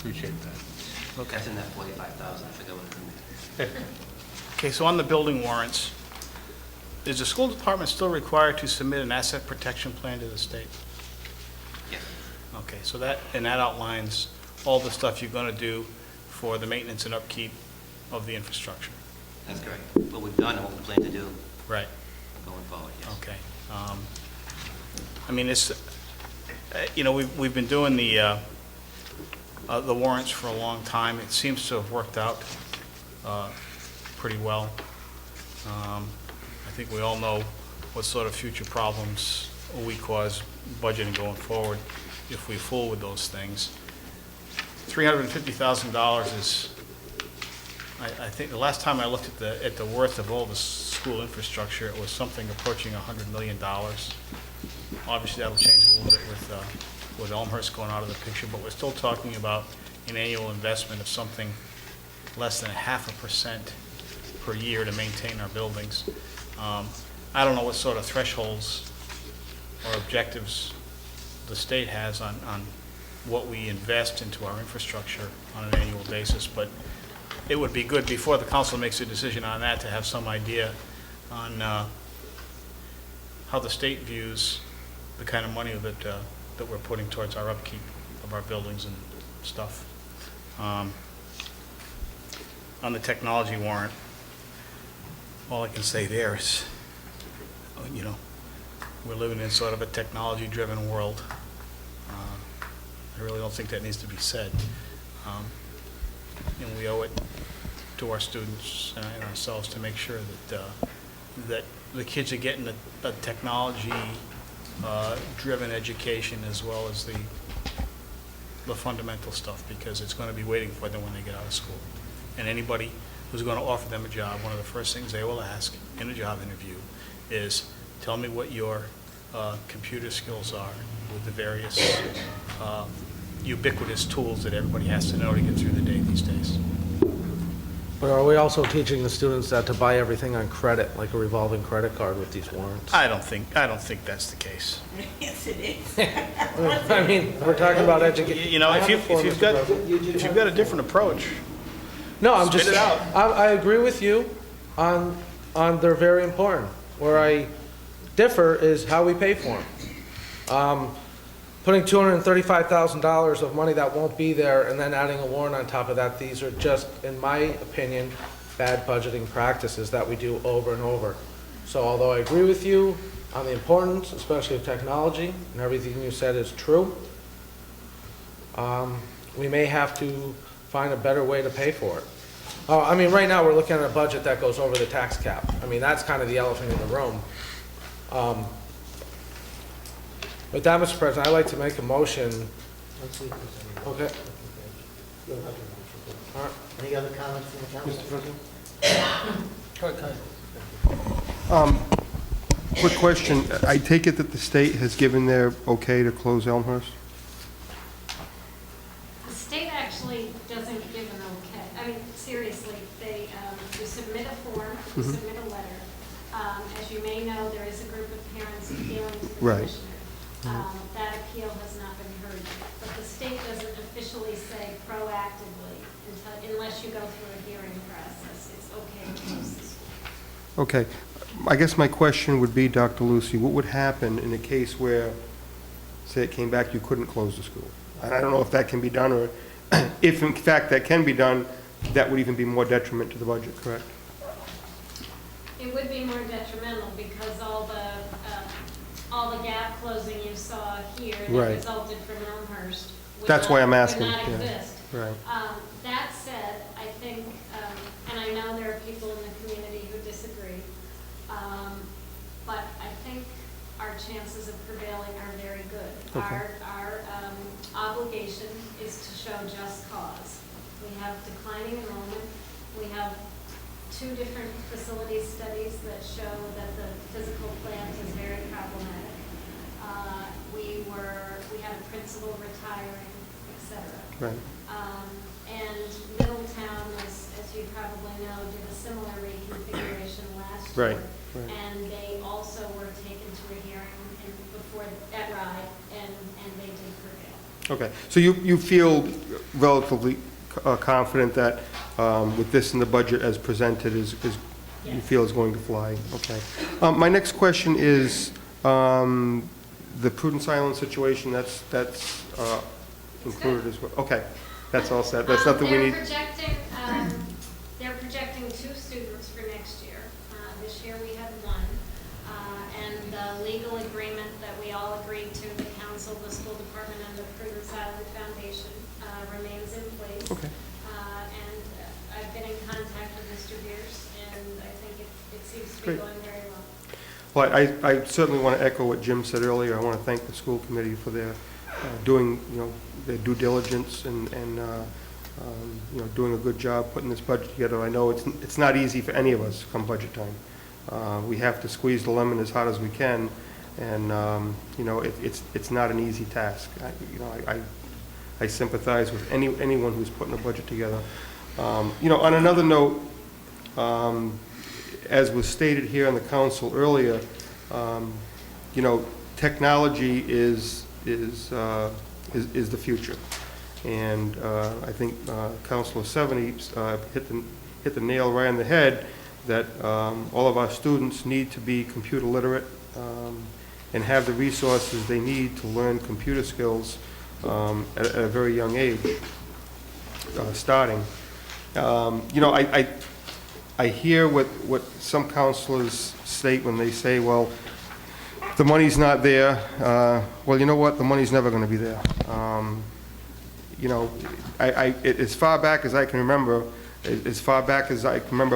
Appreciate that. That's in that 45,000, I forget what it's in there. Okay, so on the building warrants, is the school department still required to submit an asset protection plan to the state? Yes, Okay, so that outlines all the stuff you're going to do for the maintenance and upkeep of the infrastructure. that's correct. What we've done and what we plan to do Right. going forward, yes. Okay. I mean, it's, you know, we've been doing the warrants for a long time. It seems to have worked out pretty well. I think we all know what sort of future problems we cause budgeting going forward if we fool with those things. $350,000 is, I think the last time I looked at the worth of all the school infrastructure, it was something approaching $100 million. Obviously, that'll change a little bit with Elmhurst going out of the picture, but we're still talking about an annual investment of something less than 0.5% per year to maintain our buildings. I don't know what sort of thresholds or objectives the state has on what we invest into our infrastructure on an annual basis, but it would be good before the council makes a decision on that to have some idea on how the state views the kind of money that we're putting towards our upkeep of our buildings and stuff. On the technology warrant, all I can say there is, you know, we're living in sort of a technology-driven world. I really don't think that needs to be said. And we owe it to our students and ourselves to make sure that the kids are getting a technology-driven education as well as the fundamental stuff, because it's going to be waiting for them when they get out of school. And anybody who's going to offer them a job, one of the first things they will ask in a job interview is, tell me what your computer skills are with the various ubiquitous tools that everybody has to know to get through the day these days. But are we also teaching the students that to buy everything on credit, like a revolving credit card with these warrants? I don't think that's the case. Yes, it is. I mean, we're talking about education. You know, if you've got a different approach, No, I'm spit just, it out. I agree with you on they're very important. Where I differ is how we pay for them. Putting $235,000 of money that won't be there and then adding a warrant on top of that, these are just, in my opinion, bad budgeting practices that we do over and over. So although I agree with you on the importance, especially of technology, and everything you said is true, we may have to find a better way to pay for it. I mean, right now, we're looking at a budget that goes over the tax cap. I mean, that's kind of the elephant in the room. With that, Mr. President, I'd like to make a motion. Okay. All right. Any other comments from the council? President? Quick question. I take it that the state has given their okay to close Elmhurst? The state actually doesn't give an okay. I mean, seriously, you submit a form, you submit a letter. As you may know, there is a group of parents appealing to the commissioner. That appeal has not been heard yet, but the state doesn't officially say proactively unless you go through a hearing process. It's okay to close the school. Okay. I guess my question would be, Dr. Lucy, what would happen in a case where, say it came back, you couldn't close the school? And I don't know if that can be done, or if in fact that can be done, that would even be more detriment to the budget, correct? It would be more detrimental because all the gap closing you saw here that Right. resulted from Elmhurst would That's why I'm asking, would not yeah. exist. Right. That said, I think, and I know there are people in the community who disagree, but I think our chances of prevailing are very good. Okay. Our obligation is to show just cause. We have declining enrollment. We have 2 different facility studies that show that the physical plant is very problematic. We had a principal retiring, et cetera. Right. And Middletown, as you probably know, did a similar reconfiguration last Right. year. Right. And they also were taken to a hearing before at RIDE, and they did prevail. Okay. So you feel relatively confident that with this in the budget as presented is you feel is going to fly. Okay. My next question is the Prudence Island situation. That's included as well. Okay, that's all set. That's nothing we need. They're projecting 2 students for next year. This year we had 1. And the legal agreement that we all agreed to, the council, the school department, and the Prudence Island Foundation remains in place. Okay. And I've been in contact with Mr. Bierce, and I think it seems to be Great. going very well. Well, I certainly want to echo what Jim said earlier. I want to thank the school committee for their doing, their due diligence and doing a good job putting this budget together. I know it's not easy for any of us come budget time. We have to squeeze the lemon as hard as we can, and it's not an easy task. I sympathize with anyone who's putting a budget together. On another note, as was stated here in the council earlier, technology is the future, and I think Councilor 70 hit the nail right on the head that all of our students need to be computer literate and have the resources they need to learn computer skills at a very young age, starting. I hear what some counselors state when they say, well, the money's not there. Well, you know what? The money's never going to be there. As far back as I can remember,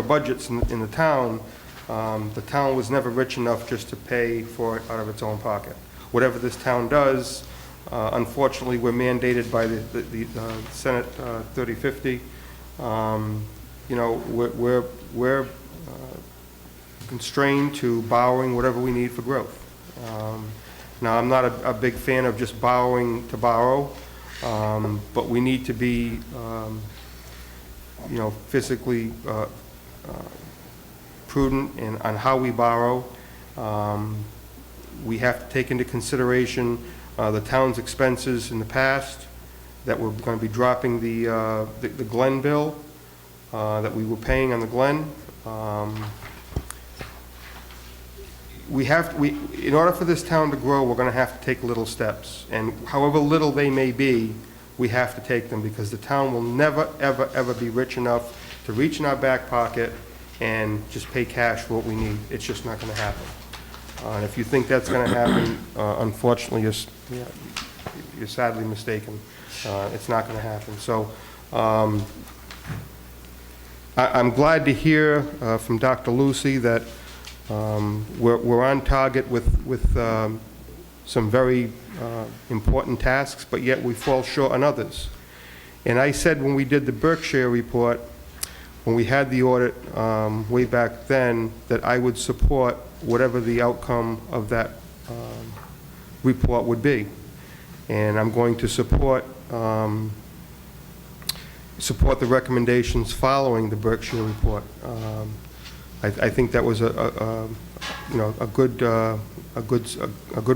budgets in the town was never rich enough just to pay for it out of its own pocket. Whatever this town does, unfortunately, we're mandated by the Senate 3050. We're constrained to borrowing whatever we need for growth. Now, I'm not a big fan of just borrowing to borrow, but we need to be, physically prudent on how we borrow. We have to take into consideration the town's expenses in the past, that we're going to be dropping the Glen bill that we were paying on the Glen. In order for this town to grow, we're going to have to take little steps, and however little they may be, we have to take them, because the town will never, ever, ever be rich enough to reach in our back pocket and just pay cash for what we need. It's just not going to happen. And if you think that's going to happen, unfortunately, you're sadly mistaken. It's not going to happen. So I'm glad to hear from Dr. Lucy that we're on target with some very important tasks, but yet we fall short on others. And I said when we did the Berkshire report, when we had the audit way back then, that I would support whatever the outcome of that report would be. And I'm going to support the recommendations following the Berkshire report. I think that was a good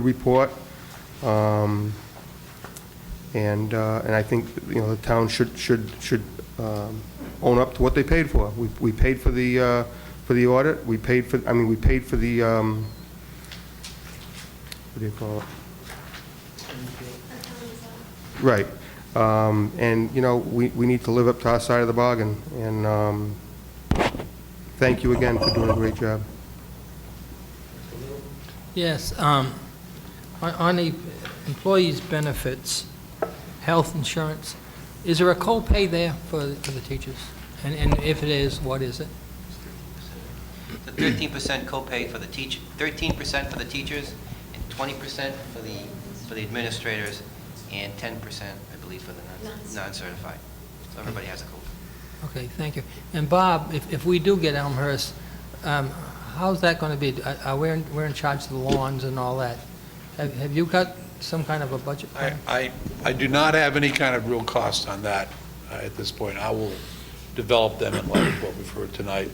report, and I think the town should own up to what they paid for. We paid for the audit. We paid for the what do you call it? Right. And we need to live up to our side of the bargain, and thank you again for doing a great job. Yes, on the employees' benefits, health insurance, is there a co-pay there for the teachers? And if it is, what is it? The 13% copay for the 13% for the teachers, and 20% for the administrators, and 10%, I believe, for the non-certified. So everybody has a copay. Okay, thank you. And Bob, if we do get Elmhurst, how's that going to be? We're in charge of the lawns and all that. Have you got some kind of a budget plan? I do not have any kind of real cost on that at this point. I will develop them in light of what we've heard tonight.